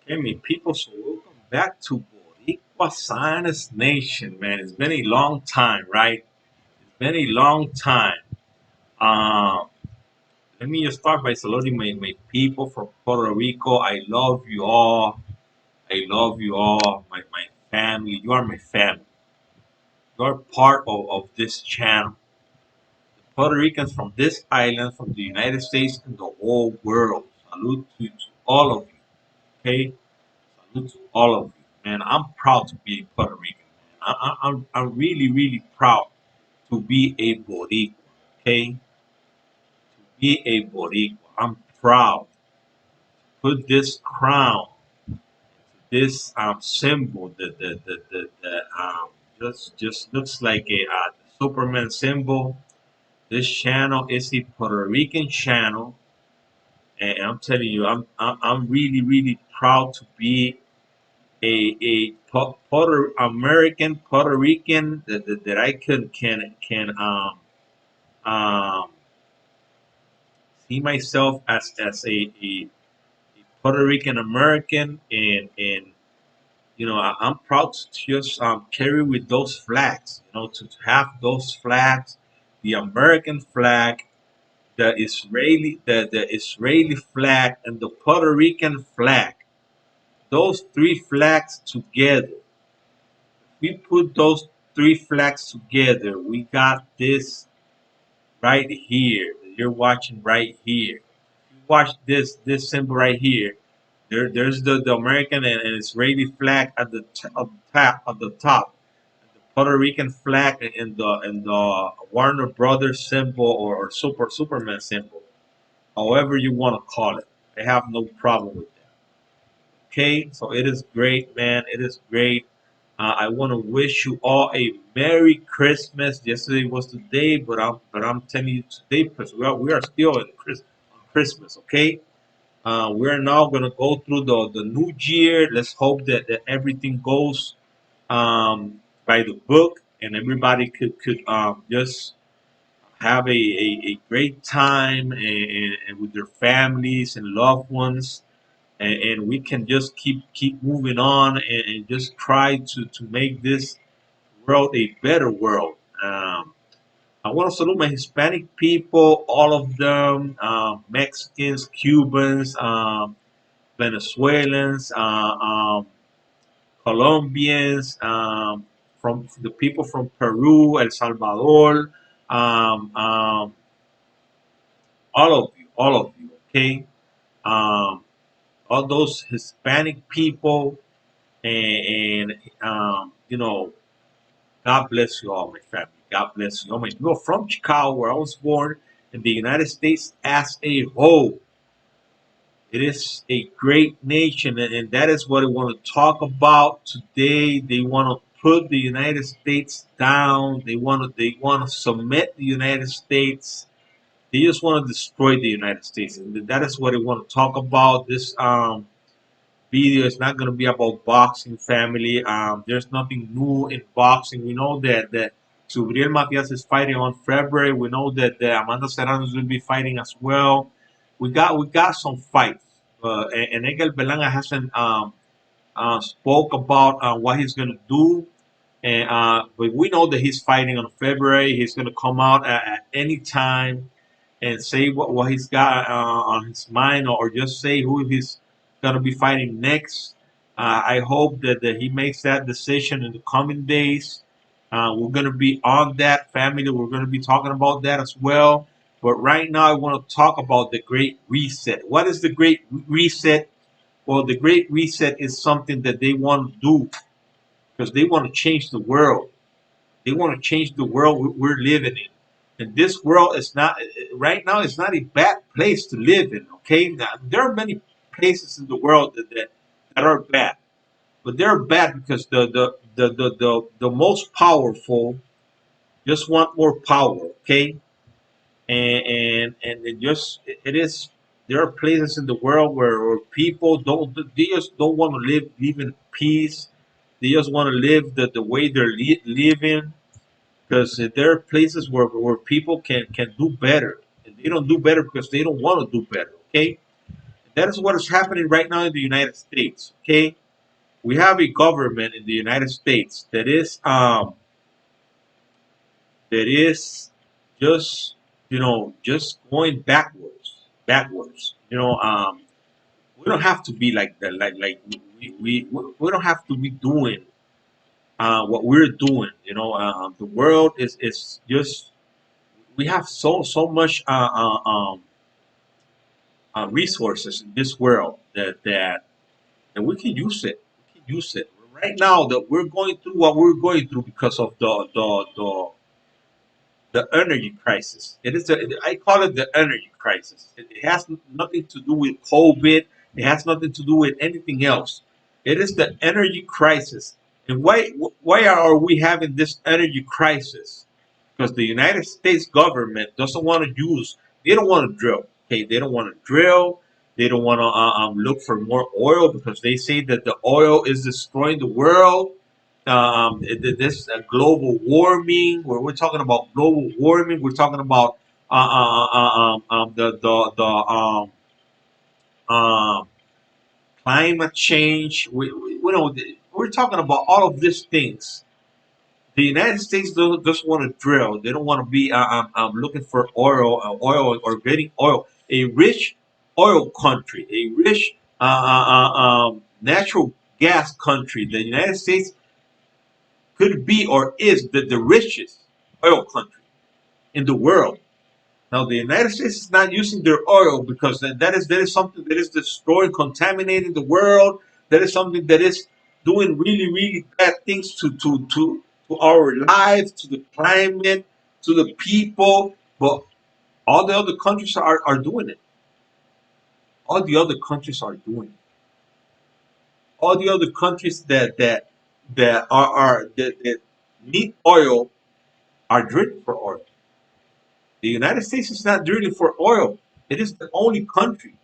Hey, me people, so welcome back to Boricua Science Nation, man. It's been a long time, right? It's been a long time. Uh, Let me just start by saluting my people from Puerto Rico. I love you all. I love you all, my family. You are my family. You are part of this channel. The Puerto Ricans from this island, from the United States, and the whole world. Salute to all of you, okay? Salute to all of you, man. I'm proud to be a Puerto Rican, man. I'm really, really proud to be a Boricua, okay? To be a Boricua. I'm proud to put this crown, this symbol, just looks like a Superman symbol. This channel is a Puerto Rican channel, and I'm telling you, I'm really, really proud to be a Puerto American, Puerto Rican that I can um, see myself as a Puerto Rican American, and I'm proud to just carry with those flags. To have those flags, the American flag, the Israeli flag, and the Puerto Rican flag. Those three flags together, we put those three flags together, we got this right here that you're watching right here. If you watch this symbol right here, there's the American and Israeli flag at the top, the Puerto Rican flag and the Warner Brothers symbol or Superman symbol, however you want to call it. I have no problem with that. Okay, so it is great, man. It is great. I want to wish you all a Merry Christmas. Yesterday was the day, but I'm telling you today because we are still on Christmas. Okay, we're now gonna go through the new year. Let's hope that everything goes by the book and everybody could just have a great time and with their families and loved ones, and we can just keep moving on and just try to make this world a better world. I want to salute my Hispanic people, all of them, Mexicans, Cubans, Venezuelans, Colombians, from the people from Peru, El Salvador, um, um, all of you, okay? Um, all those Hispanic people, and God bless you all, my family. God bless you all. You're from Chicago, where I was born, in the United States as a whole. It is a great nation, and that is what I want to talk about today. They want to put the United States down. They want to submit the United States. They just want to destroy the United States, and that is what I want to talk about. This video is not going to be about boxing, family. There's nothing new in boxing. We know that Subriel Matias is fighting on February. We know that Amanda Serrano will be fighting as well. We got some fights, and Egel Belanga hasn't spoke about what he's going to do. But we know that he's fighting on February. He's going to come out at any time and say what he's got on his mind, or just say who he's going to be fighting next. I hope that he makes that decision in the coming days. We're going to be on that, family. We're going to be talking about that as well. But right now, I want to talk about the Great Reset. What is the Great Reset? Well, the Great Reset is something that they want to do because they want to change the world. They want to change the world we're living in. And this world is not, right now, it's not a bad place to live in, okay? Now, there are many places in the world that are bad, but they're bad because the most powerful just want more power, okay? And it is, there are places in the world where people don't, they just don't want to live in peace. They just want to live the way they're living, because there are places where people can do better, and they don't do better because they don't want to do better, okay? That is what is happening right now in the United States. Okay, we have a government in the United States that is just just going backwards. We don't have to be like that. Like we don't have to be doing what we're doing. The world is just we have so much resources in this world that and we can use it. We can use it right now that we're going through what we're going through because of the energy crisis. I call it the energy crisis. It has nothing to do with COVID. It has nothing to do with anything else. It is the energy crisis. And why are we having this energy crisis? Because the United States government doesn't want to use. They don't want to drill. Okay, they don't want to drill. They don't want to look for more oil because they say that the oil is destroying the world. This global warming, where we're talking about global warming, we're talking about the climate change. We're talking about all of these things. The United States don't just want to drill. They don't want to be looking for oil or getting oil. A rich oil country, a rich natural gas country. The United States could be or is the richest oil country in the world. Now, the United States is not using their oil because that is something that is destroying, contaminating the world. That is something that is doing really bad things to our lives, to the climate, to the people. But all the other countries are doing it. All the other countries are doing it. All the other countries that need oil are drilling for oil. The United States is not drilling for oil. It is the only country.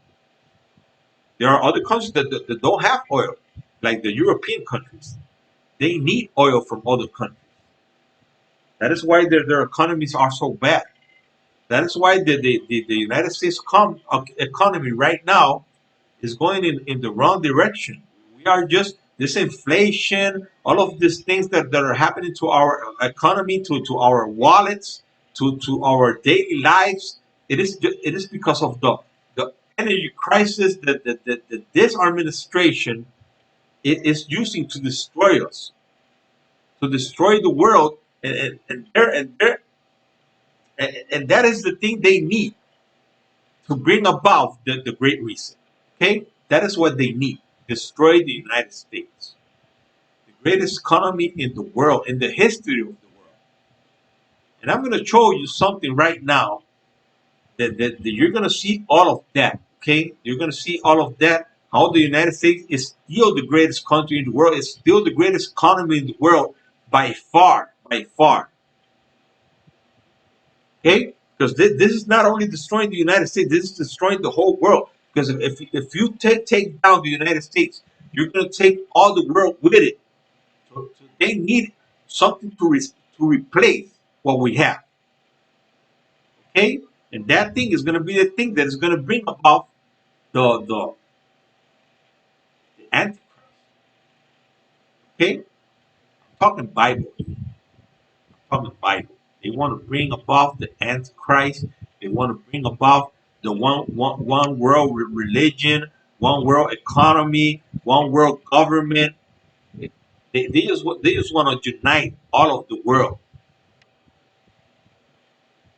There are other countries that don't have oil, like the European countries. They need oil from other countries. That is why their economies are so bad. That is why the United States economy right now is going in the wrong direction. We are just this inflation, all of these things that are happening to our economy, to our wallets, to our daily lives. It is because of the energy crisis that this administration is using to destroy us, to destroy the world, and that is the thing they need to bring about the Great Reset. Okay, that is what they need. Destroy the United States, the greatest economy in the world, in the history of the world. And I'm going to show you something right now that you're going to see all of that. Okay, you're going to see all of that. How the United States is still the greatest country in the world. It's still the greatest economy in the world by far, by far. Okay, because this is not only destroying the United States, this is destroying the whole world. Because if you take down the United States, you're going to take all the world with it. So they need something to replace what we have. Okay, and that thing is going to be the thing that is going to bring about the Antichrist. Okay, I'm talking Bible. I'm talking Bible. They want to bring about the Antichrist. They want to bring about the one world religion, one world economy, one world government. They just want to unite all of the world.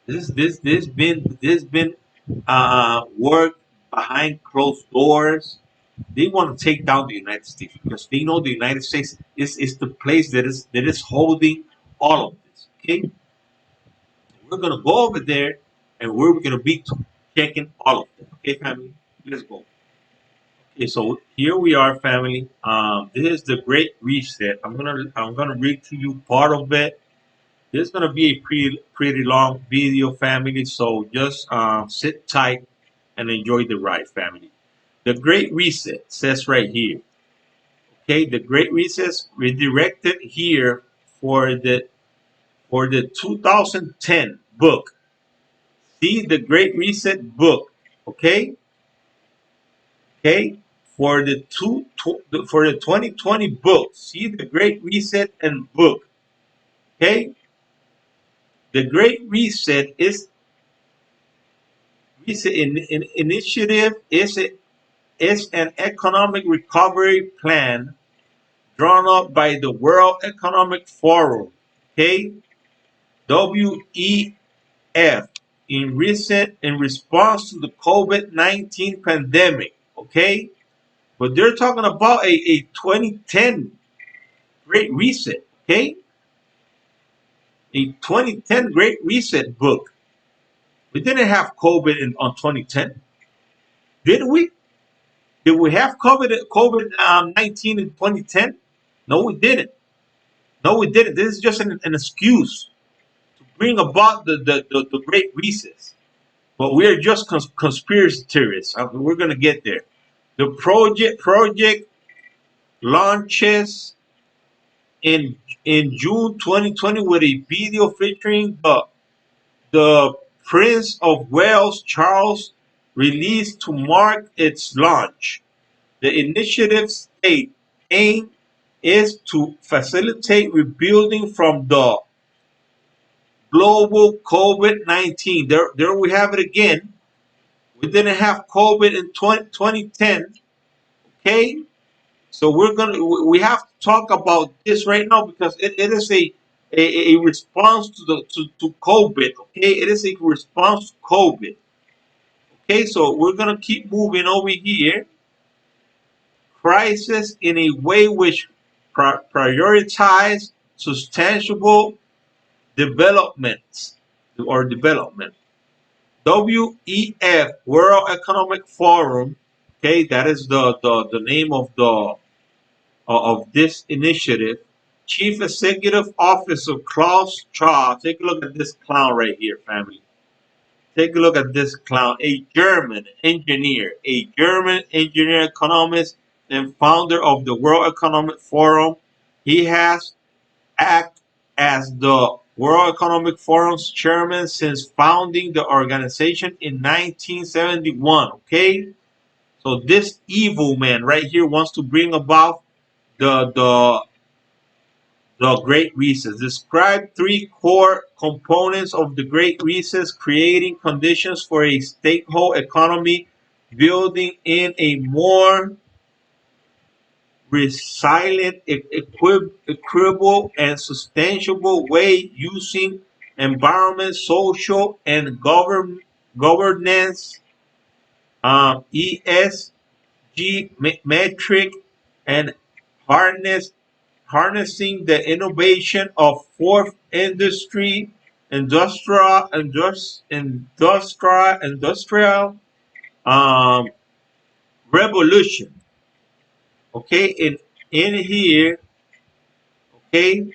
This been work behind closed doors. They want to take down the United States because they know the United States is the place that is holding all of this. Okay, we're gonna go over there and we're gonna be checking all of them. Okay, family, let's go. Okay, so here we are, family. This is the Great Reset. I'm gonna read to you part of it. This is gonna be a pretty long video, family. So just sit tight and enjoy the ride, family. The Great Reset says right here. Okay, the Great Reset redirected here for the 2010 book. See the Great Reset book. Okay, Okay, for the for the 2020 book. See the Great Reset and book. Okay, the Great Reset is initiative is an economic recovery plan drawn up by the World Economic Forum. Okay, WEF in response to the COVID-19 pandemic. Okay, but they're talking about a 2010 Great Reset. Okay, a 2010 Great Reset book. We didn't have COVID on 2010, did we? Did we have COVID 19 in 2010? No, we didn't. No, we didn't. This is just an excuse to bring about the Great Reset. But we are just conspiracy theorists. We're gonna get there. The project launches in June 2020 with a video featuring the Prince of Wales Charles released to mark its launch. The initiative's aim is to facilitate rebuilding from the global COVID-19. There we have it again. We didn't have COVID in 2010. Okay, so we have to talk about this right now because it is a response to COVID. Okay, it is a response to COVID. Okay, so we're gonna keep moving over here. Crisis in a way which prioritize sustainable development or development. WEF, World Economic Forum. Okay, that is the name of this initiative. Chief Executive Officer Klaus Schwab. Take a look at this clown right here, family. Take a look at this clown, a German engineer, economist, and founder of the World Economic Forum. He has acted as the World Economic Forum's chairman since founding the organization in 1971. Okay, so this evil man right here wants to bring about the the the Great Reset. Describe three core components of the Great Reset, creating conditions for a stakeholder economy, building in a more resilient, equitable, and sustainable way using environment, social, and governance, ESG metric, and harness harnessing the innovation of fourth industrial um, revolution. Okay, in here, okay,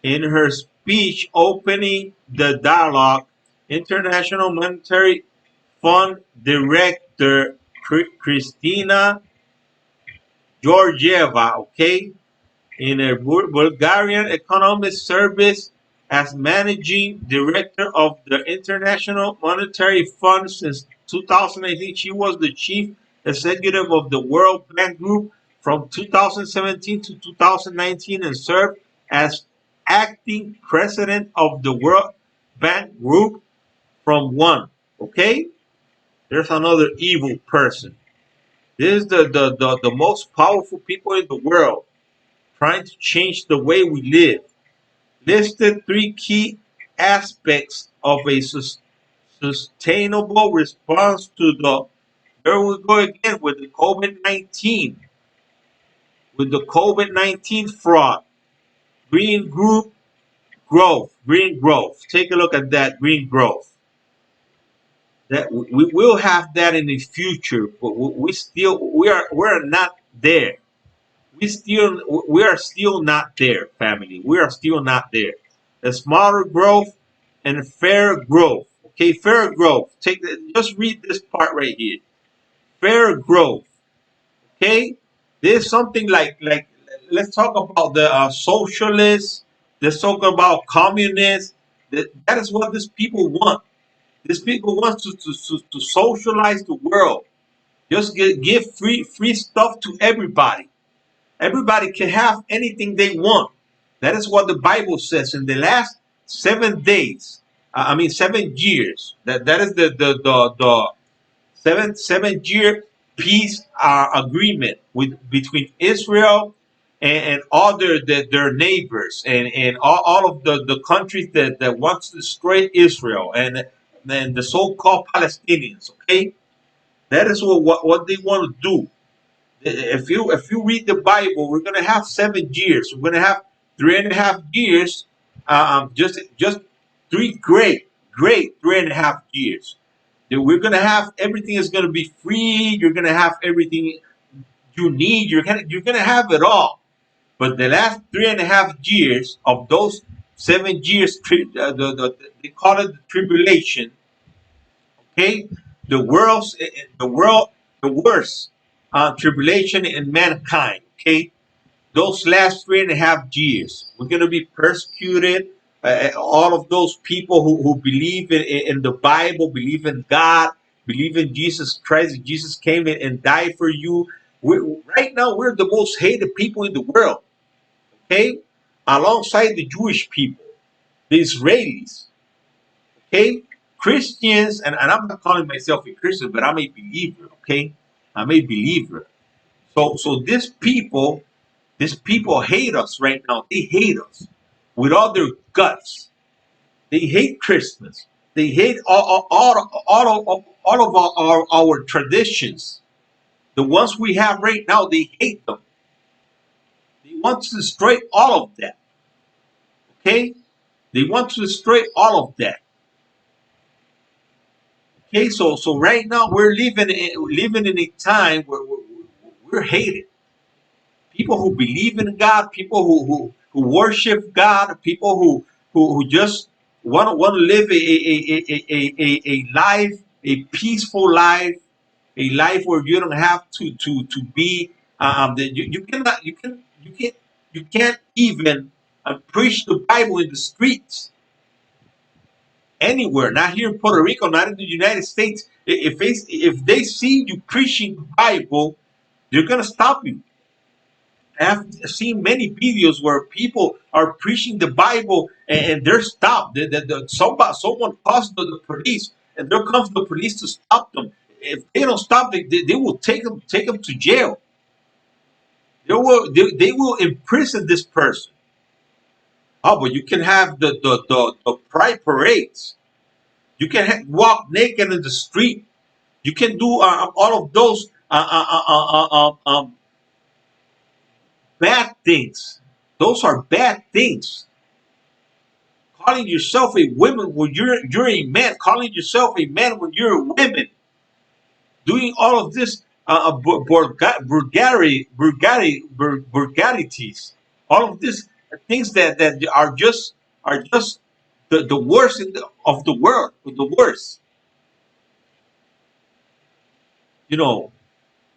in her speech opening the dialogue, International Monetary Fund Director Christina Georgieva, okay, in a Bulgarian Economic Service as managing director of the International Monetary Fund since 2018. She was the chief executive of the World Bank Group from 2017 to 2019 and served as acting president of the World Bank Group from one. Okay? There's another evil person. This is the most powerful people in the world trying to change the way we live. Listed three key aspects of a sustainable response to the, there we go again with the COVID-19 fraud. Green group green growth. Take a look at that green growth. That we will have that in the future, but we're not there. We are still not there, family. We are still not there. A smaller growth and fair growth. Okay, fair growth. Just read this part right here. Fair growth. Okay, there's something like let's talk about the socialists. Let's talk about communists. That is what these people want. These people want to socialize the world. Just give free stuff to everybody. Everybody can have anything they want. That is what the Bible says. In the last 7 days, I mean 7 years. That is the seven-year peace agreement with between Israel and other their neighbors and all of the countries that wants to destroy Israel and the so-called Palestinians. Okay, that is what they want to do. If you read the Bible, we're gonna have 7 years. We're gonna have 3.5 years. Just three great 3.5 years. We're gonna have everything is gonna be free. You're gonna have everything you need. You're gonna have it all. But the last 3.5 years of those 7 years, they call it the tribulation. Okay, the world's the world the worst tribulation in mankind. Okay, those last 3.5 years, we're going to be persecuted. All of those people who believe in the Bible, believe in God, believe in Jesus Christ. Jesus came in and died for you. Right now, we're the most hated people in the world. Okay, alongside the Jewish people, the Israelis. Okay, Christians, and I'm not calling myself a Christian, but I'm a believer. Okay, I'm a believer. So these people hate us right now. They hate us with all their guts. They hate Christmas. They hate all of our traditions. The ones we have right now, they hate them. They want to destroy all of that. Okay? They want to destroy all of that. Okay, so right now we're living in a time where we're hated. People who believe in God, people who worship God, people who just want to live a life, a peaceful life, a life where you don't have to be you cannot you can't even preach the Bible in the streets anywhere. Not here in Puerto Rico, not in the United States. If they see you preaching the Bible, they're gonna stop you. I've seen many videos where people are preaching the Bible and they're stopped. Someone calls the police, and there comes the police to stop them. If they don't stop, they will take them to jail. They will imprison this person. Oh, but you can have the pride parades. You can walk naked in the street. You can do all of those bad things. Those are bad things. Calling yourself a woman when you're a man, calling yourself a man when you're a woman, doing all of this vulgarities, all of these things that are just the worst of the world, the worst. You know,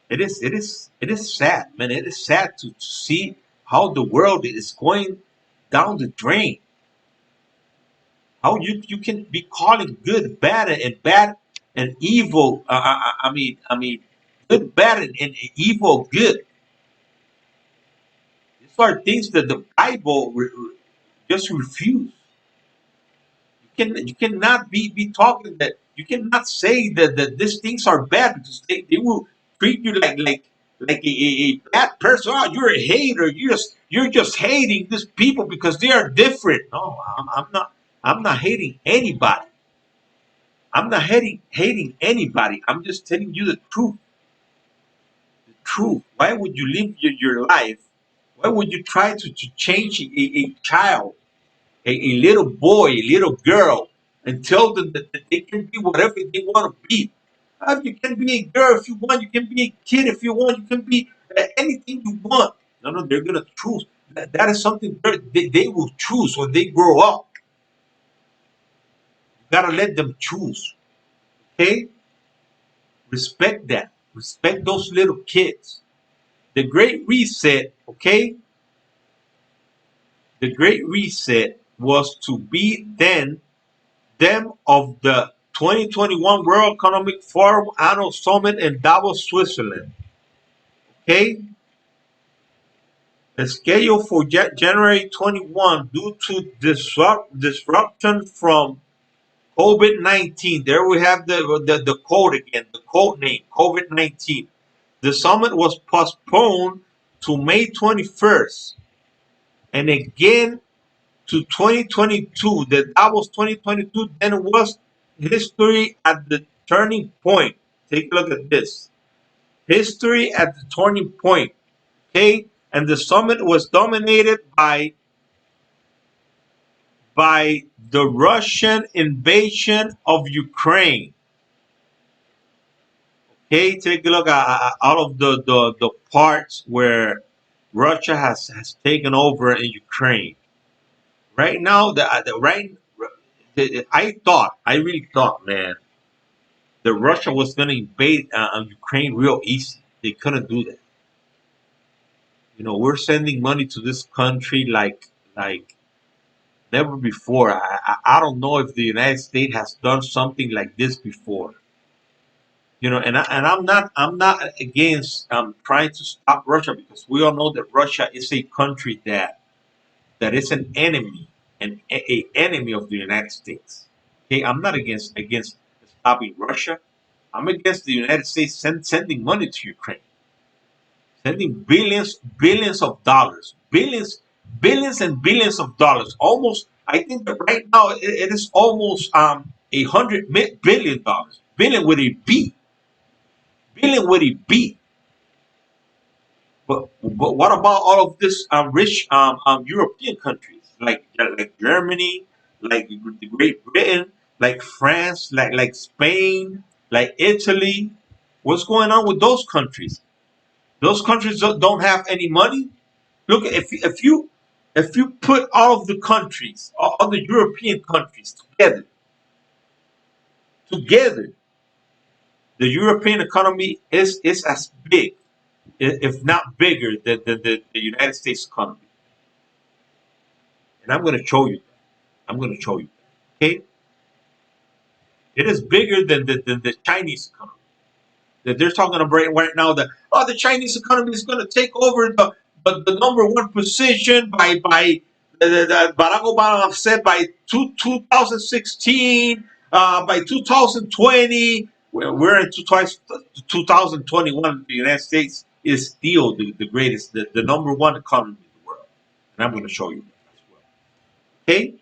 it is sad, man. It is sad to see how the world is going down the drain. How you can be calling good bad and bad and evil. I mean, good bad and evil good. These are things that the Bible just refuse. You cannot be talking that. You cannot say that these things are bad because they will treat you like a bad person. Oh, you're a hater. You're just hating these people because they are different. No, I'm not. I'm not hating anybody. I'm not hating anybody. I'm just telling you the truth. The truth. Why would you live your life? Why would you try to change a child, a little boy, a little girl, and tell them that they can be whatever they want to be? You can be a girl if you want. You can be a kid if you want. You can be anything you want. No, they're gonna choose. That is something they will choose when they grow up. You gotta let them choose. Okay, respect that. Respect those little kids. The Great Reset, okay? The Great Reset was to be then them of 2021 World Economic Forum Annual Summit in Davos, Switzerland. Okay, the schedule for January 21 due to disruption from COVID-19. There we have the code again, the code name, COVID-19. The summit was postponed to May 21st and again to 2022. That was 2022. Then it was history at the turning point. Take a look at this. History at the turning point. Okay, and the summit was dominated by the Russian invasion of Ukraine. Okay, take a look at out of the parts where Russia has taken over in Ukraine. Right now, I really thought, man, that Russia was going to invade Ukraine real easy. They couldn't do that. You know, we're sending money to this country like never before. I don't know if the United States has done something like this before. You know, I'm not against trying to stop Russia, because we all know that Russia is a country that is an enemy, a enemy of the United States. Okay, I'm not against stopping Russia. I'm against the United States sending money to Ukraine, sending billions of dollars, billions and billions of dollars. Almost, I think that right now it is almost $100 billion, billion with a B, billion with a B. But what about all of this rich European countries like Germany, like Great Britain, like France, like Spain, like Italy? What's going on with those countries? Those countries don't have any money. Look, if you put all of the countries, all the European countries together, the European economy is as big, if not bigger, than the United States economy. And I'm going to show you that. I'm going to show you that. Okay? It is bigger than the Chinese economy. That they're talking about right now that, oh, the Chinese economy is going to take over the number one position by Barack Obama said by 2016, by 2020. We're in 2021. The United States is still the greatest, the number one economy in the world. And I'm going to show you that as well. Okay?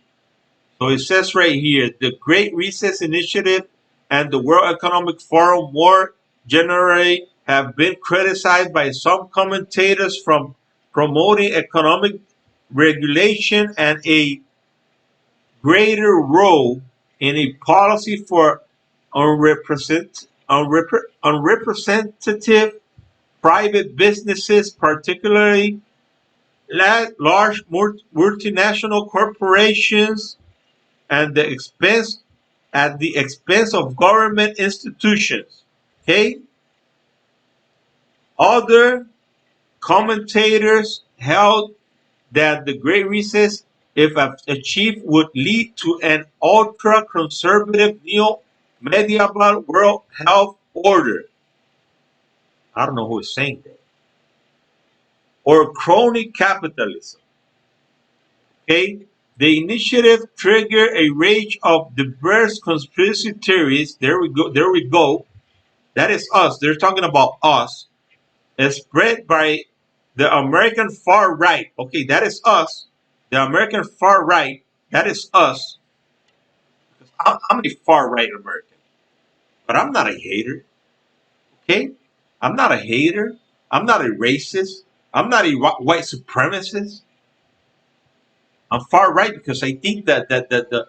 So it says right here, the Great Reset Initiative and the World Economic Forum more generally have been criticized by some commentators from promoting economic regulation and a greater role in a policy for unrepresentative private businesses, particularly large multinational corporations, and the expense at the expense of government institutions. Okay? Other commentators held that the Great Reset, if achieved, would lead to an ultra-conservative neo-medieval world health order. I don't know who is saying that. Or crony capitalism. Okay? The initiative triggered a range of diverse conspiracy theories. There we go. There we go. That is us. They're talking about us. Is spread by the American far right. Okay, that is us. The American far right. That is us. I'm a far right American, but I'm not a hater. Okay, I'm not a hater. I'm not a racist. I'm not a white supremacist. I'm far right because I think that the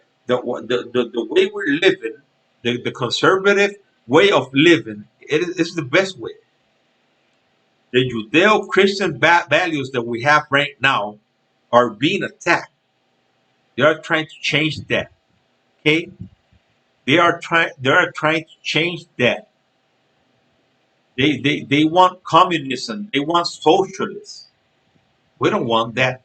way we're living, the conservative way of living, is the best way. The Judeo-Christian values that we have right now are being attacked. They are trying to change that. Okay, they are trying to change that. They want communism. They want socialism. We don't want that.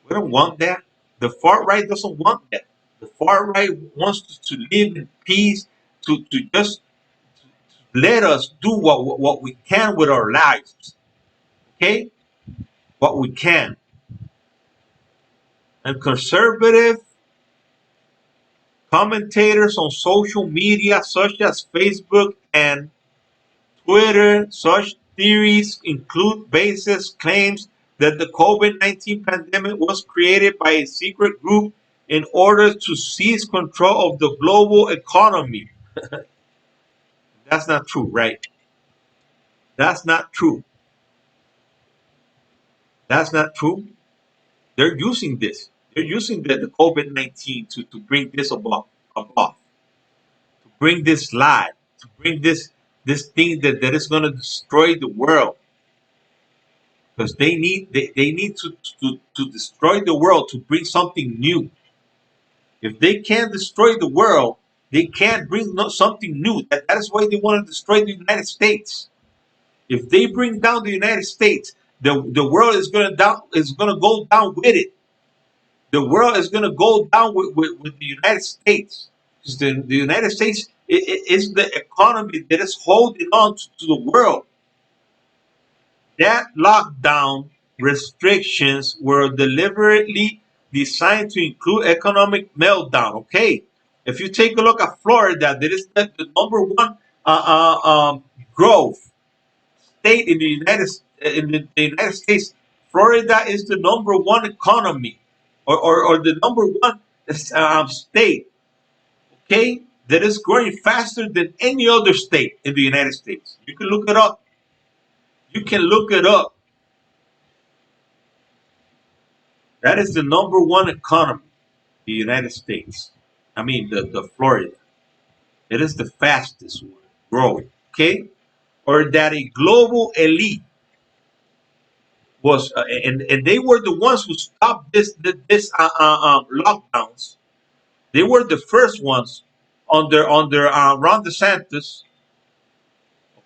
We don't want that. The far right doesn't want that. The far right wants to live in peace, to just let us do what we can with our lives. Okay? What we can. And conservative commentators on social media such as Facebook and Twitter, such theories include baseless claims that the COVID-19 pandemic was created by a secret group in order to seize control of the global economy. That's not true, right? That's not true. That's not true. They're using this. They're using the COVID-19 to bring this about, to bring this lie, to bring this thing that is going to destroy the world. Because they need to destroy the world to bring something new. If they can't destroy the world, they can't bring something new. That is why they want to destroy the United States. If they bring down the United States, the world is gonna go down with it. The world is gonna go down with the United States. Because the United States is the economy that is holding on to the world. That lockdown restrictions were deliberately designed to include economic meltdown. Okay, if you take a look at Florida, that is the number one growth state in the United States. Florida is the number one economy, or the number one state. Okay, that is growing faster than any other state in the United States. You can look it up. You can look it up. That is the number one economy, the United States. I mean, the Florida. It is the fastest one growing. Okay, or that a global elite was, and they were the ones who stopped this lockdowns. They were the first ones under Ron DeSantis.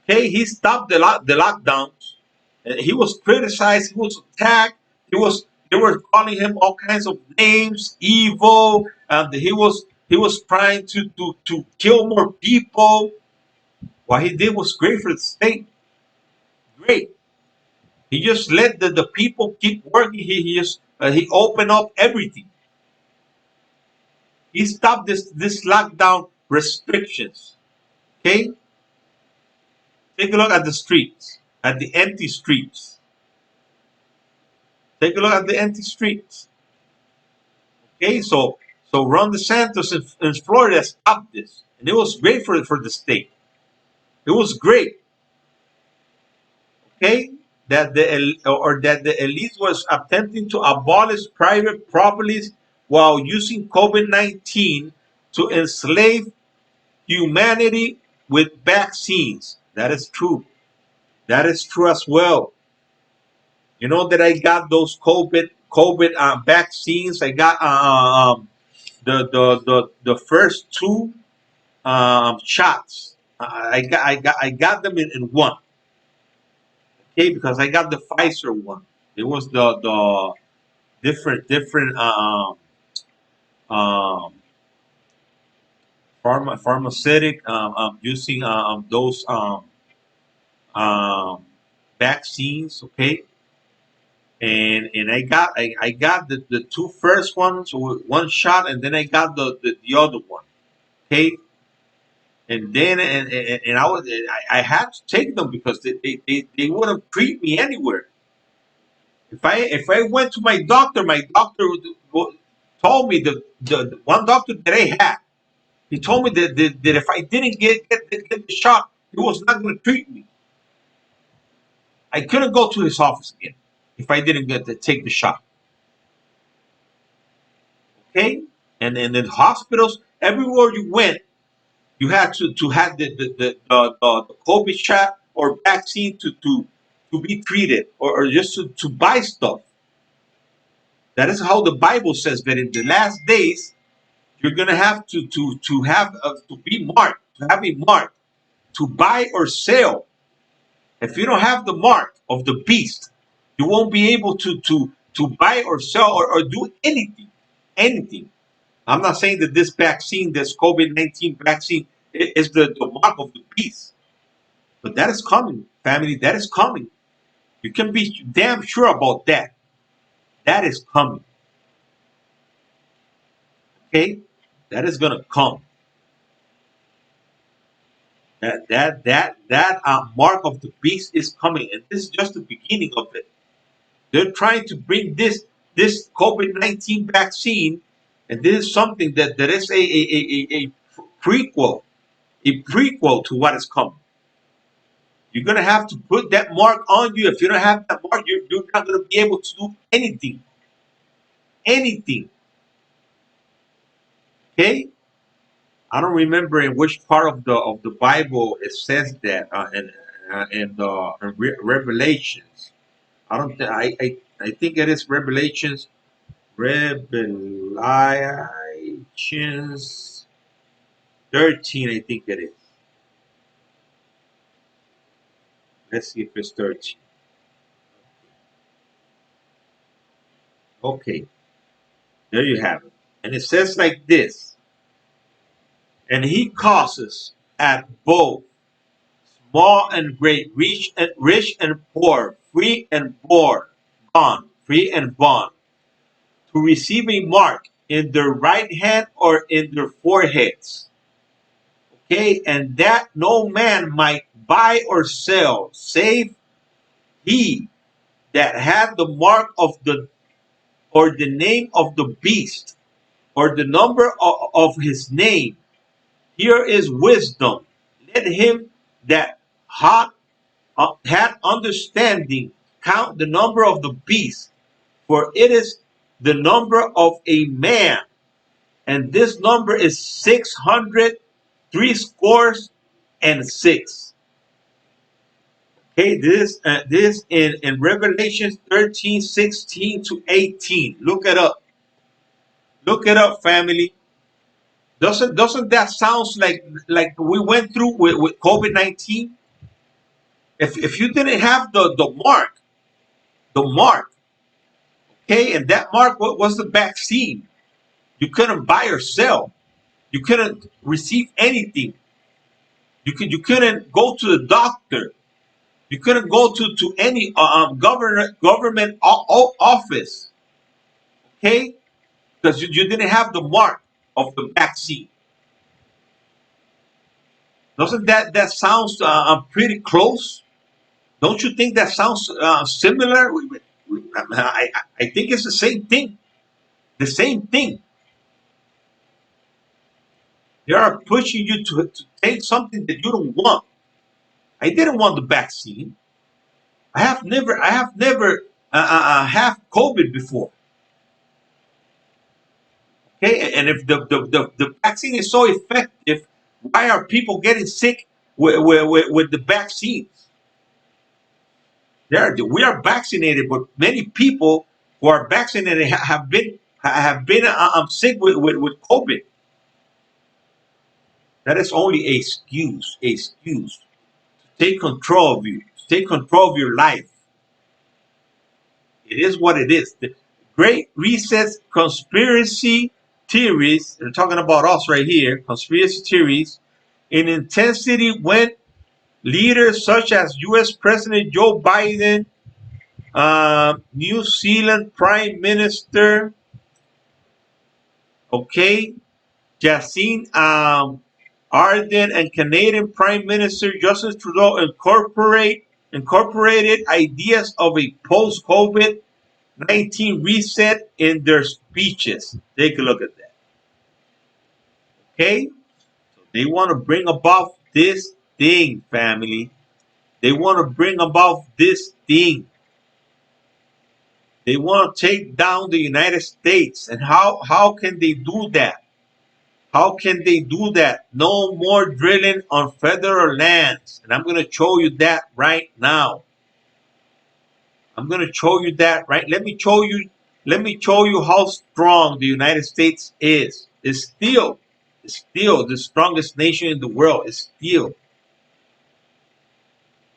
Okay, he stopped the lockdowns. He was criticized. He was attacked. They were calling him all kinds of names, evil, and he was trying to kill more people. What he did was great for the state. Great. He just let the people keep working. He opened up everything. He stopped this lockdown restrictions. Okay, take a look at the streets, at the empty streets. Take a look at the empty streets. Okay, so Ron DeSantis in Florida stopped this, and it was great for the state. It was great. Okay, that the elite was attempting to abolish private properties while using COVID-19 to enslave humanity with vaccines. That is true. That is true as well. You know that I got those COVID vaccines. I got the first two shots. I got them in one. Okay, because I got the Pfizer one. It was the different um, pharmaceutic using those um, vaccines. Okay, and I got the two first ones with one shot, and then I got the other one. Okay, and then and I had to take them because they wouldn't treat me anywhere. If I went to my doctor told me the one doctor that I had, he told me that if I didn't get the shot, he was not going to treat me. I couldn't go to his office again if I didn't get to take the shot. Okay, and in hospitals, everywhere you went, you had to have the COVID shot or vaccine to be treated, or just to buy stuff. That is how the Bible says that in the last days you're gonna have to have to be marked, to have a mark, to buy or sell. If you don't have the mark of the beast, you won't be able to buy or sell or do anything, anything. I'm not saying that this vaccine, this COVID-19 vaccine, is the mark of the beast, but that is coming, family. That is coming. You can be damn sure about that. That is coming. Okay, that is gonna come. That mark of the beast is coming, and this is just the beginning of it. They're trying to bring this COVID-19 vaccine, and this is something that is a prequel, a prequel to what is coming. You're gonna have to put that mark on you. If you don't have that mark, you're not gonna be able to do anything, anything. Okay. I don't remember in which part of the Bible it says that in Revelations. I don't. I think it is Revelations 13. I think it is. Let's see if it's 13. Okay, there you have it. And it says like this: and he causes at both small and great, rich and poor, free and bond, to receive a mark in their right hand or in their foreheads. Okay, and that no man might buy or sell, save he that had the mark of the or the name of the beast or the number of his name. Here is wisdom. Let him that had understanding count the number of the beast, for it is the number of a man, and this number is 600 three scores and six. Okay, this in Revelation 13, 16 to 18. Look it up. Look it up, family. Doesn't that sounds like we went through with COVID-19? If you didn't have the mark, okay, and that mark was the vaccine. You couldn't buy or sell. You couldn't receive anything. You couldn't go to the doctor. You couldn't go to any government office, okay, because you didn't have the mark of the vaccine. Doesn't that sounds pretty close? Don't you think that sounds similar? I think it's the same thing. The same thing. They are pushing you to take something that you don't want. I didn't want the vaccine. I have never COVID before. Okay, and if the vaccine is so effective, why are people getting sick with the vaccines? We are vaccinated, but many people who are vaccinated have been sick with COVID. That is only a excuse to take control of you, to take control of your life. It is what it is. The Great Reset conspiracy theories, they're talking about us right here, conspiracy theories, in intensity when leaders such as U.S. President Joe Biden, New Zealand Prime Minister, okay, Jacinda Ardern, and Canadian Prime Minister Justin Trudeau incorporated ideas of a post-COVID-19 reset in their speeches. Take a look at that. Okay? So they want to bring about this thing, family. They want to bring about this thing. They want to take down the United States. And how can they do that? How can they do that? No more drilling on federal lands. And I'm going to show you that right now. I'm going to show you that right. Let me show you how strong the United States is. It's still the strongest nation in the world. It's still.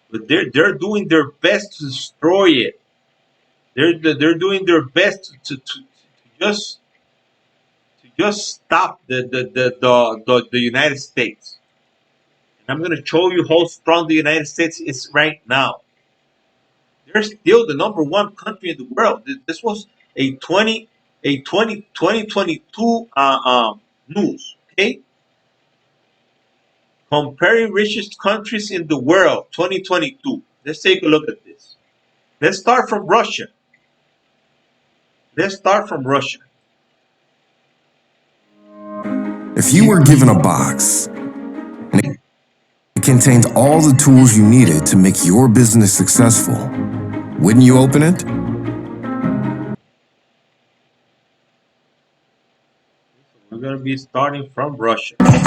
But they're doing their best to destroy it. They're doing their best to just just stop the United States. And I'm going to show you how strong the United States is right now. They're still the number one country in the world. This was a 2022 news. Okay, comparing richest countries in the world 2022. Let's take a look at this. Let's start from Russia. Let's start from Russia. If you were given a box and it contained all the tools you needed to make your business successful, wouldn't you open it? We're going to be starting from Russia. We're going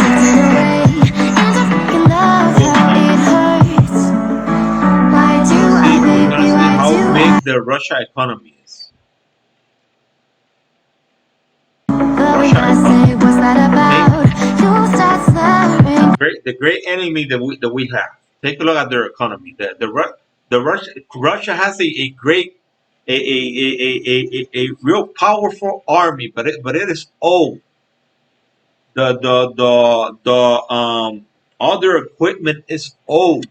to see how big the Russia economy is. The great enemy that we have. Take a look at their economy. Russia has a great a real powerful army, but it is old. The other equipment is old.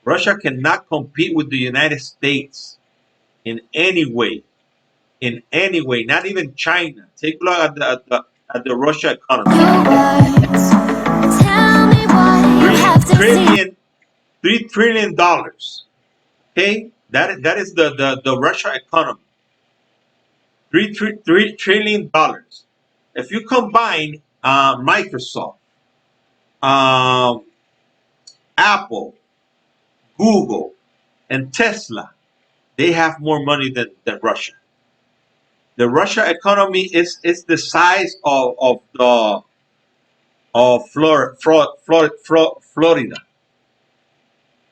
Russia cannot compete with the United States in any way. In any way, not even China. Take a look at the Russia economy. $3 trillion. Okay, that is the Russia economy. $3 trillion. If you combine Microsoft, um, Apple, Google, and Tesla, they have more money than Russia. The Russia economy is the size of the of Florida.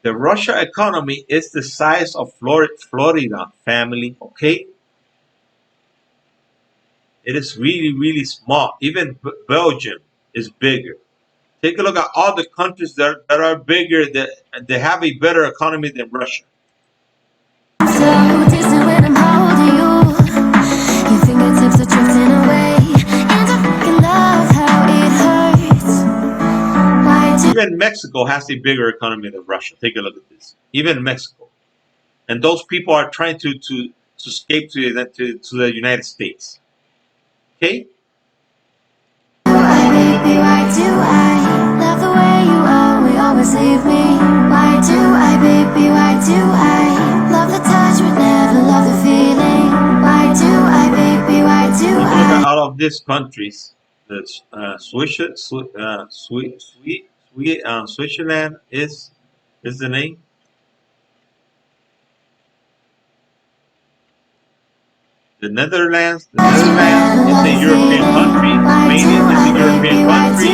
The Russia economy is the size of Florida, family. Okay, it is really small. Even Belgium is bigger. Take a look at all the countries that are bigger, that they have a better economy than Russia. Even Mexico has a bigger economy than Russia. Take a look at this. Even Mexico. And those people are trying to escape to the United States. Okay? Look at all of these countries. Switzerland is the name. The Netherlands is a European country. Spain is a European country.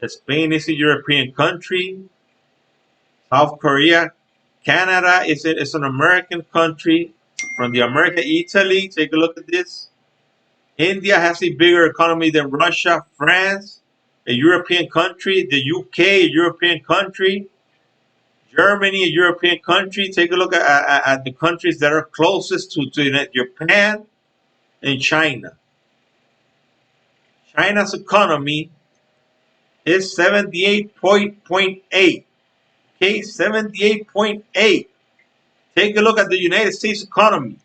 Spain is a European country. South Korea, Canada is an American country. From the America, Italy, take a look at this. India has a bigger economy than Russia. France, a European country. The UK, a European country. Germany, a European country. Take a look at the countries that are closest to Japan and China. China's economy is 78.8. Okay, 78.8. Take a look at the United States economy.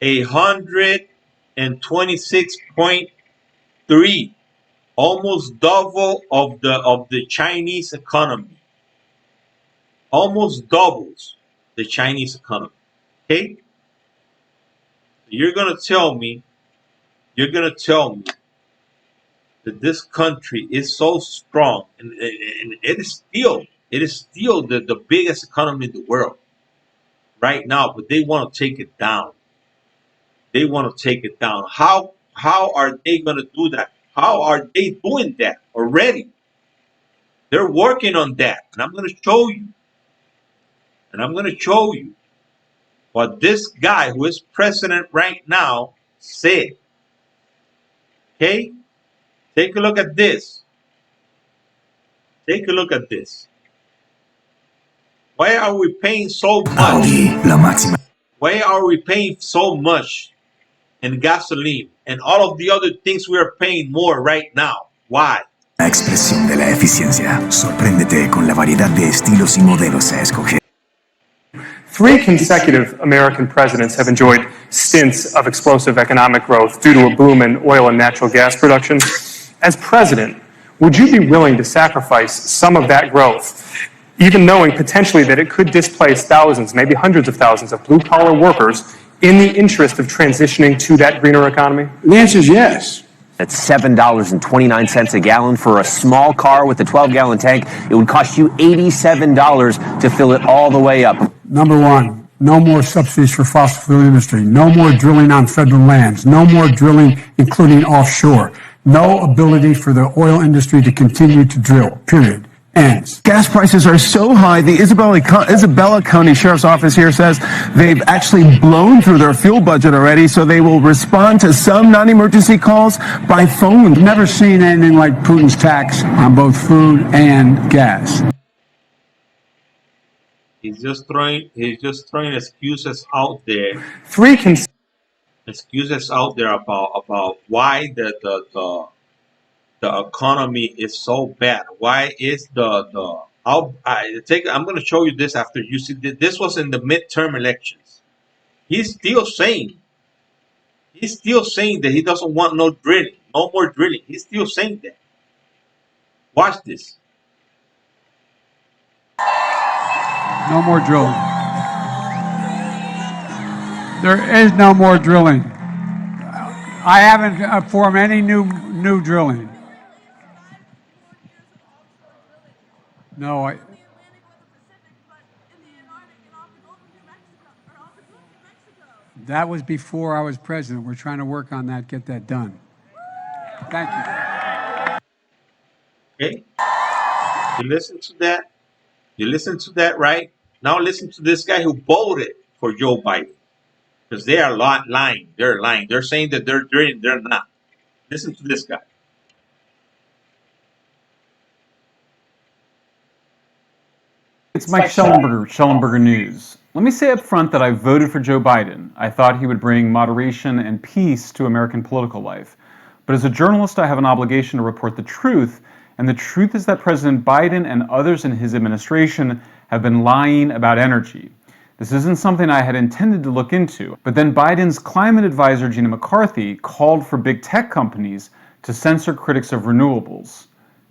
$126.3, almost double of the Chinese economy. Almost doubles the Chinese economy. Okay, you're gonna tell me that this country is so strong, and it is still the biggest economy in the world right now, but they want to take it down. They want to take it down. How are they going to do that? How are they doing that already? They're working on that, and I'm going to show you. And I'm going to show you what this guy who is president right now said. Okay? Take a look at this. Take a look at this. Why are we paying so much? La máxima. Why are we paying so much in gasoline and all of the other things we are paying more right now? Why? La expresión de la eficiencia. Sorpréndete con la variedad de estilos y modelos a escoger. 3 consecutive American presidents have enjoyed stints of explosive economic growth due to a boom in oil and natural gas production. As president, would you be willing to sacrifice some of that growth, even knowing potentially that it could displace thousands, maybe hundreds of thousands of blue-collar workers in the interest of transitioning to that greener economy? The answer is yes. At $7.29 a gallon for a small car with a 12-gallon tank, it would cost you $87 to fill it all the way up. Number one, no more subsidies for fossil fuel industry. No more drilling on federal lands. No more drilling, including offshore. No ability for the oil industry to continue to drill, period. Ends. Gas prices are so high, the Isabella County Sheriff's Office here says they've actually blown through their fuel budget already, so they will respond to some non-emergency calls by phone. Never seen anything like Putin's tax on both food and gas. He's just throwing excuses out there. Excuses out there about why the economy is so bad. Why is I'm going to show you this after you see this was in the midterm elections. He's still saying that he doesn't want no more drilling. He's still saying that. Watch this. No more drilling. There is no more drilling. I haven't formed any new drilling. No, that was before I was president. We're trying to work on that, get that done. Thank you. Okay. You listen to that? You listen to that, right? Now listen to this guy who voted for Joe Biden. Because they are lying. They're lying. They're saying that they're doing, they're not. Listen to this guy. It's Mike Schellenberger, Schellenberger News. Let me say up front that I voted for Joe Biden. I thought he would bring moderation and peace to American political life. But as a journalist, I have an obligation to report the truth. And the truth is that President Biden and others in his administration have been lying about energy. This isn't something I had intended to look into. But then Biden's climate advisor, Gina McCarthy, called for big tech companies to censor critics of renewables.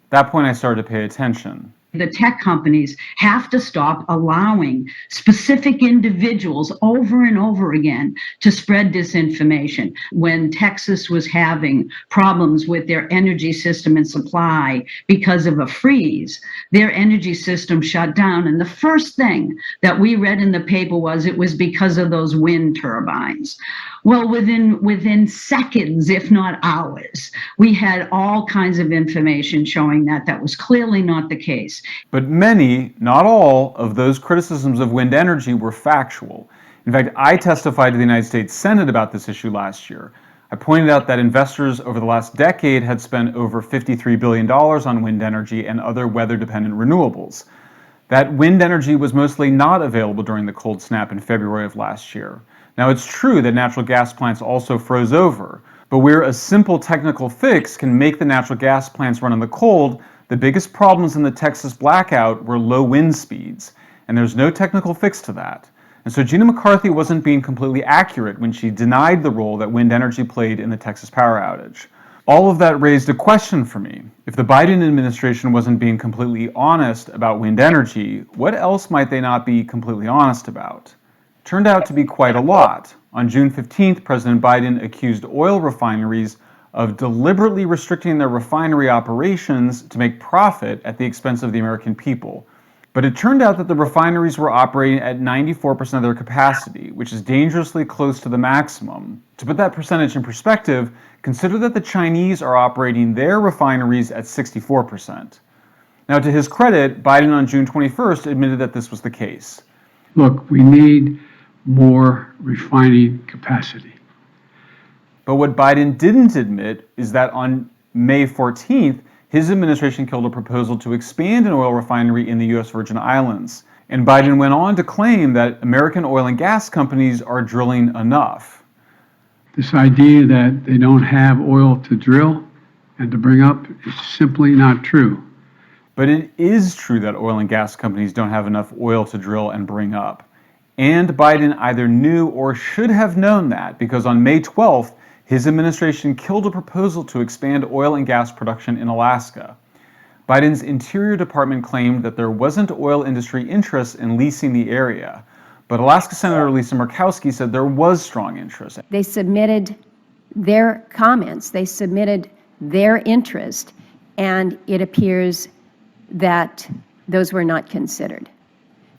At that point, I started to pay attention. The tech companies have to stop allowing specific individuals over and over again to spread disinformation. When Texas was having problems with their energy system and supply because of a freeze, their energy system shut down. And the first thing that we read in the paper was it was because of those wind turbines. Well, within seconds, if not hours, we had all kinds of information showing that that was clearly not the case. But many, not all, of those criticisms of wind energy were factual. In fact, I testified to the United States Senate about this issue last year. I pointed out that investors over the last decade had spent over $53 billion on wind energy and other weather-dependent renewables. That wind energy was mostly not available during the cold snap in February of last year. Now, it's true that natural gas plants also froze over, but where a simple technical fix can make the natural gas plants run in the cold, the biggest problems in the Texas blackout were low wind speeds, and there's no technical fix to that. And so Gina McCarthy wasn't being completely accurate when she denied the role that wind energy played in the Texas power outage. All of that raised a question for me. If the Biden administration wasn't being completely honest about wind energy, what else might they not be completely honest about? Turned out to be quite a lot. On June 15th, President Biden accused oil refineries of deliberately restricting their refinery operations to make profit at the expense of the American people. But it turned out that the refineries were operating at 94% of their capacity, which is dangerously close to the maximum. To put that percentage in perspective, consider that the Chinese are operating their refineries at 64%. Now, to his credit, Biden on June 21st admitted that this was the case. Look, we need more refining capacity. But what Biden didn't admit is that on May 14th, his administration killed a proposal to expand an oil refinery in the U.S. Virgin Islands. And Biden went on to claim that American oil and gas companies are drilling enough. This idea that they don't have oil to drill and to bring up is simply not true. But it is true that oil and gas companies don't have enough oil to drill and bring up. And Biden either knew or should have known that, because on May 12th, his administration killed a proposal to expand oil and gas production in Alaska. Biden's Interior Department claimed that there wasn't oil industry interest in leasing the area, but Alaska Senator Lisa Murkowski said there was strong interest. They submitted their comments, they submitted their interest, and it appears that those were not considered.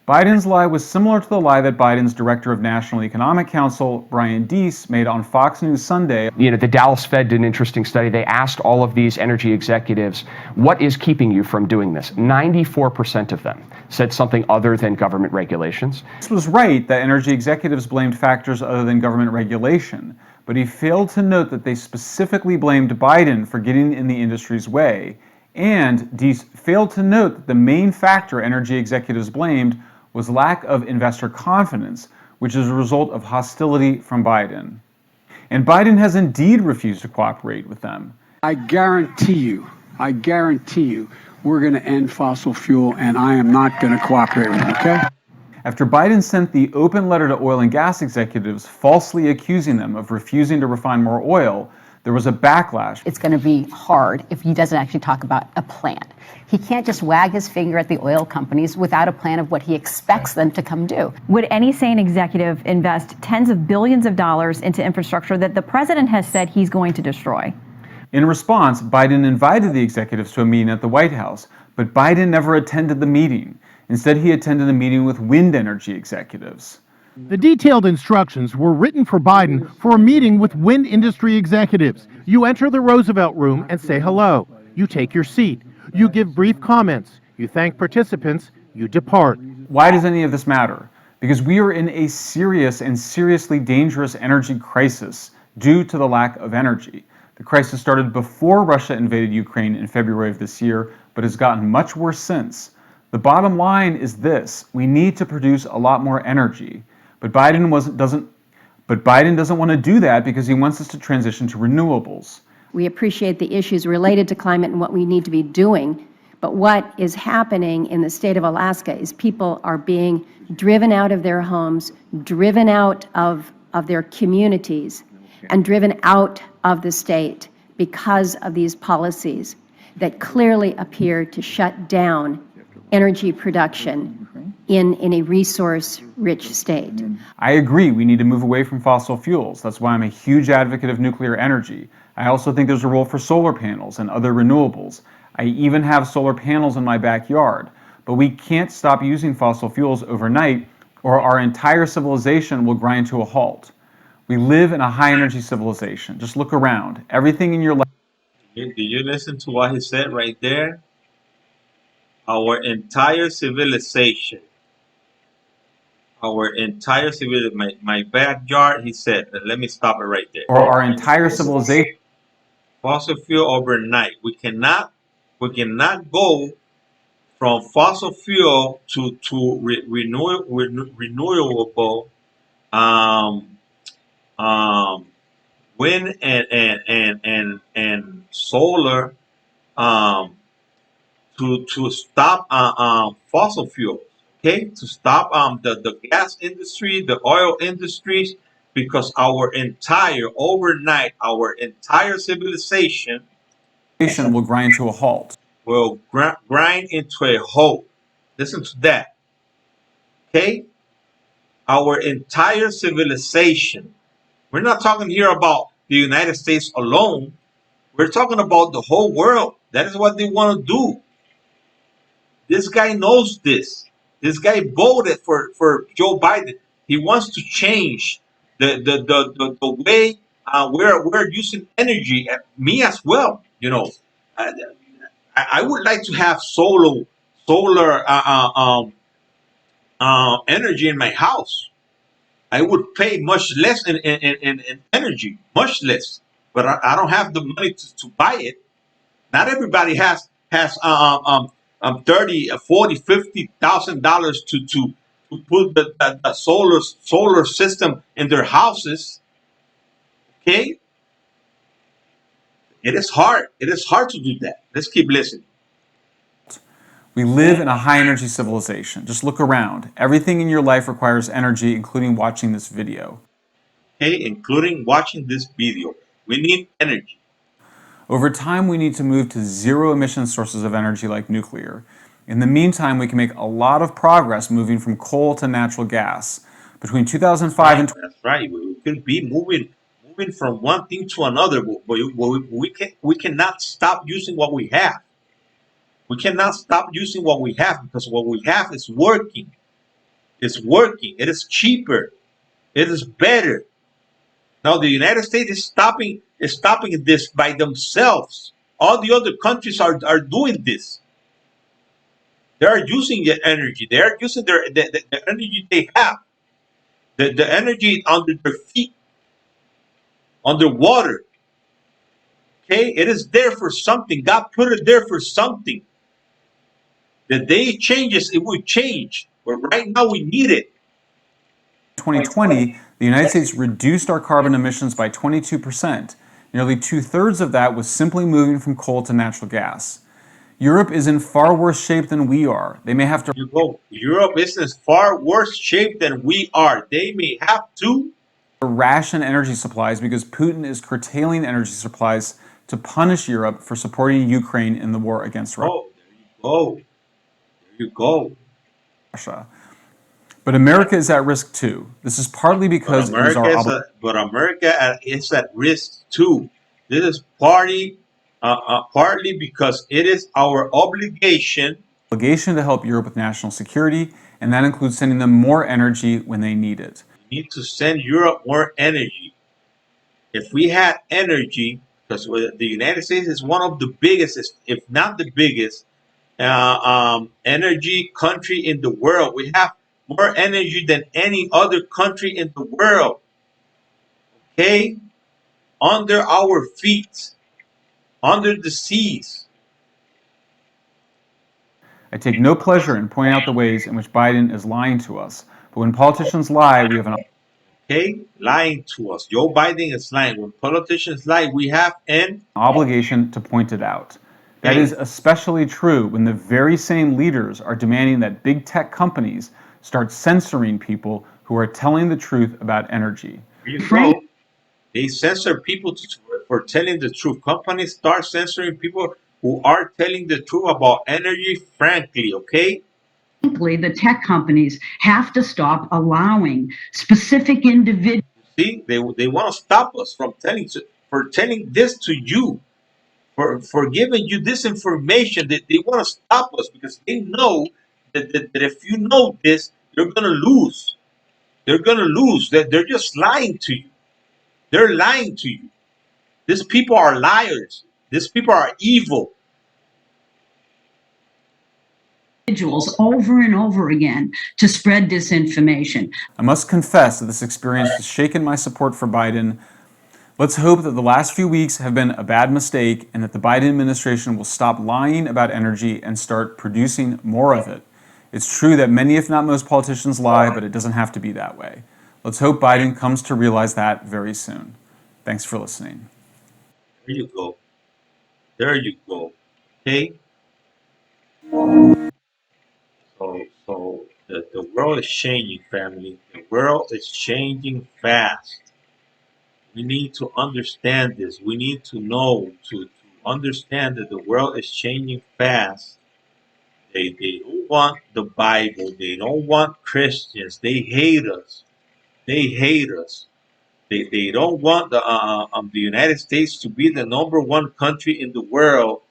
Biden's lie was similar to the lie that Biden's director of National Economic Council, Brian Deese, made on Fox News Sunday. The Dallas Fed did an interesting study. They asked all of these energy executives, what is keeping you from doing this? 94% of them said something other than government regulations. Deese was right that energy executives blamed factors other than government regulation, but he failed to note that they specifically blamed Biden for getting in the industry's way. And Deese failed to note that the main factor energy executives blamed was lack of investor confidence, which is a result of hostility from Biden. And Biden has indeed refused to cooperate with them. I guarantee you, we're going to end fossil fuel, and I am not going to cooperate with them, okay? After Biden sent the open letter to oil and gas executives falsely accusing them of refusing to refine more oil, there was a backlash. It's going to be hard if he doesn't actually talk about a plan. He can't just wag his finger at the oil companies without a plan of what he expects them to come do. Would any sane executive invest tens of billions of dollars into infrastructure that the president has said he's going to destroy? In response, Biden invited the executives to a meeting at the White House, but Biden never attended the meeting. Instead, he attended a meeting with wind energy executives. The detailed instructions were written for Biden for a meeting with wind industry executives. You enter the Roosevelt Room and say hello. You take your seat. You give brief comments. You thank participants. You depart. Why does any of this matter? Because we are in a serious and seriously dangerous energy crisis due to the lack of energy. The crisis started before Russia invaded Ukraine in February of this year, but has gotten much worse since. The bottom line is this: we need to produce a lot more energy. But Biden doesn't want to do that because he wants us to transition to renewables. We appreciate the issues related to climate and what we need to be doing, but what is happening in the state of Alaska is people are being driven out of their homes, driven out of their communities, and driven out of the state because of these policies that clearly appear to shut down energy production in a resource-rich state. I agree we need to move away from fossil fuels. That's why I'm a huge advocate of nuclear energy. I also think there's a role for solar panels and other renewables. I even have solar panels in my backyard. But we can't stop using fossil fuels overnight, or our entire civilization will grind to a halt. We live in a high-energy civilization. Just look around. Everything in your life... Did you listen to what he said right there? Our entire civilization. My backyard, he said, let me stop it right there. Or our entire civilization. Fossil fuel overnight. We cannot go from fossil fuel to renewable wind and solar to stop fossil fuels. Okay, to stop the gas industry, the oil industries, because our entire civilization will grind to a halt. Will grind into a halt. Listen to that. Okay, our entire civilization. We're not talking here about the United States alone. We're talking about the whole world. That is what they want to do. This guy knows this. This guy voted for Joe Biden. He wants to change the way we're using energy. Me as well. You know, I would like to have solar energy in my house. I would pay much less in energy, much less. But I don't have the money to buy it. Not everybody has 30, 40, $50,000 to put the solar system in their houses. Okay, it is hard. It is hard to do that. Let's keep listening. We live in a high energy civilization. Just look around. Everything in your life requires energy, including watching this video. Okay, including watching this video. We need energy. Over time, we need to move to zero emission sources of energy like nuclear. In the meantime, we can make a lot of progress moving from coal to natural gas. Between 2005 and That's right. We could be moving from one thing to another, but we cannot stop using what we have. We cannot stop using what we have because what we have is working. It's working. It is cheaper. It is better. Now the United States is stopping this by themselves. All the other countries are doing this. They are using the energy. They are using the energy they have. The energy under their feet, underwater. Okay, it is there for something. God put it there for something. The day it changes, it will change. But right now we need it. 2020, the United States reduced our carbon emissions by 22%. Nearly 2/3 of that was simply moving from coal to natural gas. Europe is in far worse shape than we are. They may have to. Europe is in far worse shape than we are. They may have to ration energy supplies because Putin is curtailing energy supplies to punish Europe for supporting Ukraine in the war against Russia. Oh, there you go. Russia. But America is at risk too. This is partly because it is our America is at risk too. This is partly because it is our obligation to help Europe with national security, and that includes sending them more energy when they need it. We need to send Europe more energy. If we had energy, because the United States is one of the biggest, if not the biggest, energy country in the world. We have more energy than any other country in the world. Okay? Under our feet, under the seas. I take no pleasure in pointing out the ways in which Biden is lying to us. But when politicians lie, we have an lying to us. Joe Biden is lying. When politicians lie, we have an obligation to point it out. That is especially true when the very same leaders are demanding that big tech companies start censoring people who are telling the truth about energy. They censor people for telling the truth. Companies start censoring people who are telling the truth about energy, frankly, okay? Frankly, the tech companies have to stop allowing specific individuals. See, they want to stop us from telling this to you, for giving you this information. That they want to stop us because they know that if you know this, you're gonna lose. They're gonna lose. They're just lying to you. They're lying to you. These people are liars. These people are evil. Individuals over and over again to spread disinformation. I must confess that this experience has shaken my support for Biden. Let's hope that the last few weeks have been a bad mistake and that the Biden administration will stop lying about energy and start producing more of it. It's true that many, if not most, politicians lie, but it doesn't have to be that way. Let's hope Biden comes to realize that very soon. Thanks for listening. There you go. There you go. Okay? So the world is changing, family. The world is changing fast. We need to understand this. We need to know, to understand that the world is changing fast. They don't want the Bible. They don't want Christians. They hate us. They hate us. They don't want the United States to be the #1 country in the world.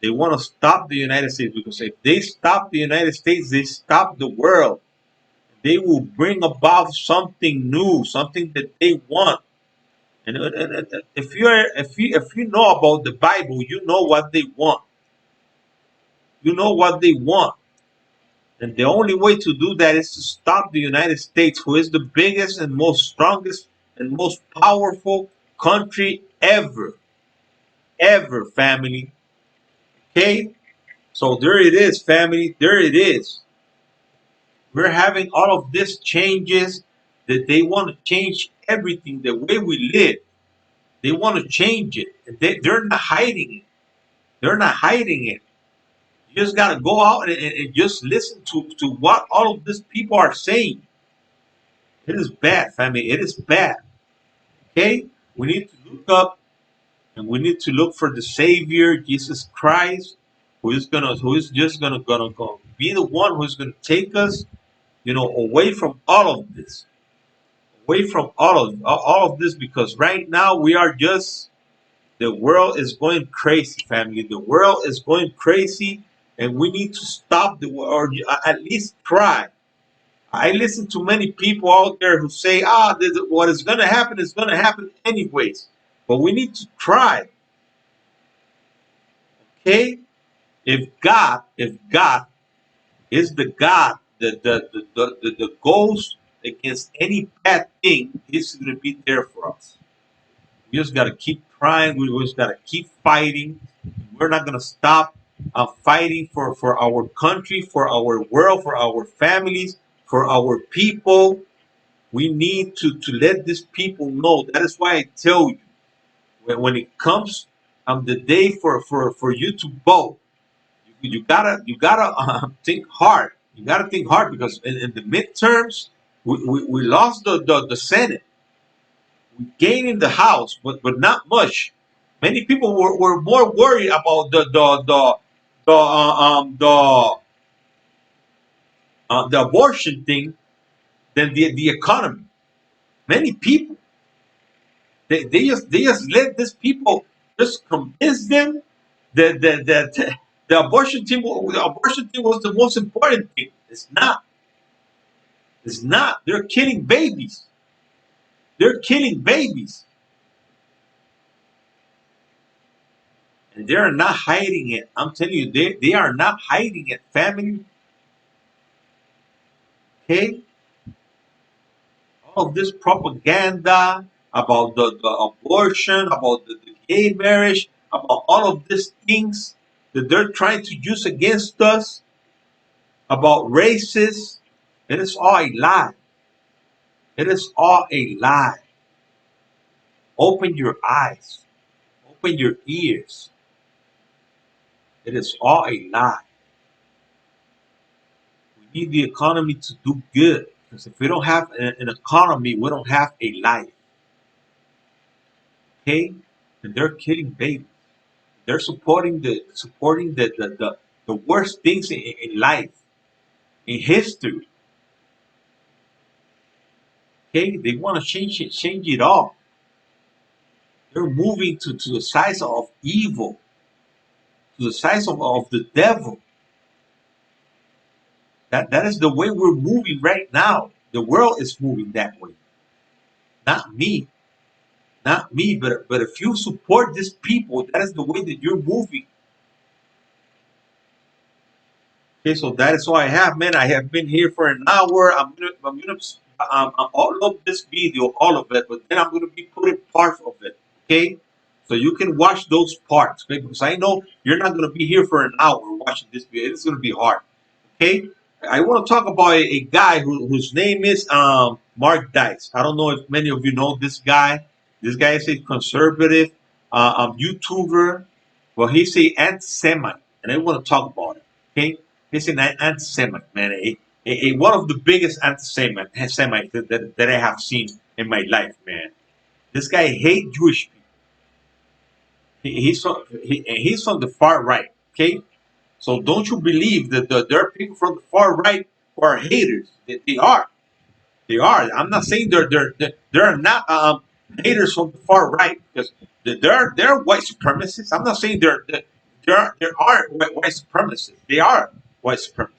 They want to stop the United States because if they stop the United States, they stop the world. They will bring about something new, something that they want. And if you know about the Bible, you know what they want. You know what they want. And the only way to do that is to stop the United States, who is the biggest and most strongest and most powerful country ever. Ever, family. Okay? So there it is, family. There it is. We're having all of these changes that they want to change everything, the way we live. They want to change it. They're not hiding it. They're not hiding it. You just got to go out and just listen to what all of these people are saying. It is bad, family. It is bad. Okay? We need to look up and we need to look for the Savior, Jesus Christ, who is just gonna go be the one who's gonna take us, away from all of this. Away from all of this, because right now we are just the world is going crazy, family. The world is going crazy, and we need to stop the world, or at least try. I listen to many people out there who say, what is going to happen is going to happen anyways. But we need to try. Okay? If God is the God that goes against any bad thing, He's going to be there for us. We just got to keep trying. We just got to keep fighting. We're not going to stop fighting for our country, for our world, for our families, for our people. We need to let these people know. That is why I tell you, when it comes the day for you to vote, you gotta think hard. You gotta think hard, because in the midterms we lost the Senate. We gained in the House, but not much. Many people were more worried about the abortion thing than the economy. Many people they just let these people just convince them that the abortion thing was the most important thing. It's not. It's not. They're killing babies. They're killing babies. And they are not hiding it. I'm telling you, they are not hiding it, family. Okay? All of this propaganda about the abortion, about the gay marriage, about all of these things that they're trying to use against us, about racists, it is all a lie. It is all a lie. Open your eyes. Open your ears. It is all a lie. We need the economy to do good. Because if we don't have an economy, we don't have a life. Okay? And they're killing babies. They're supporting the worst things in life, in history. Okay? They want to change it all. They're moving to the size of evil, to the size of the devil. That is the way we're moving right now. The world is moving that way. Not me. Not me, but if you support these people, that is the way that you're moving. Okay, so that is all I have, man. I have been here for an hour. I'm gonna all of this video, all of it, but then I'm gonna be putting parts of it. Okay, so you can watch those parts. Okay, because I know you're not gonna be here for an hour watching this video. It's gonna be hard. Okay, I want to talk about a guy whose name is Mark Dice. I don't know if many of you know this guy. This guy is a conservative YouTuber. Well, he's a anti-Semite, and I want to talk about it. Okay, he's an anti-Semite, man. One of the biggest anti-Semite that I have seen in my life, man. This guy hates Jewish people. He's from the far right. Okay, so don't you believe that there are people from the far right who are haters? They are. They are. I'm not saying they're not haters from the far right, because they're white supremacists. I'm not saying there are white supremacists. They are white supremacists.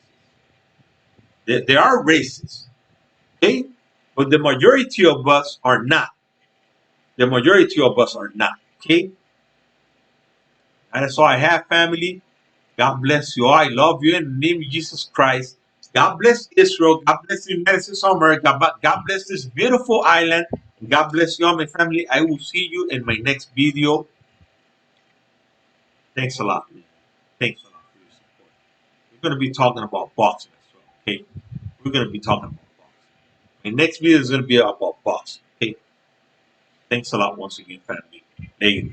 They are racist. Okay, but the majority of us are not. The majority of us are not. Okay, and that's all I have, family. God bless you all. I love you in the name of Jesus Christ. God bless Israel. God bless the United States of America. God bless this beautiful island. God bless you all, my family. I will see you in my next video. Thanks a lot. Thanks a lot for your support. We're going to be talking about boxing as well. Okay, we're going to be talking about boxing. My next video is going to be about boxing. Okay, thanks a lot once again, family. Later.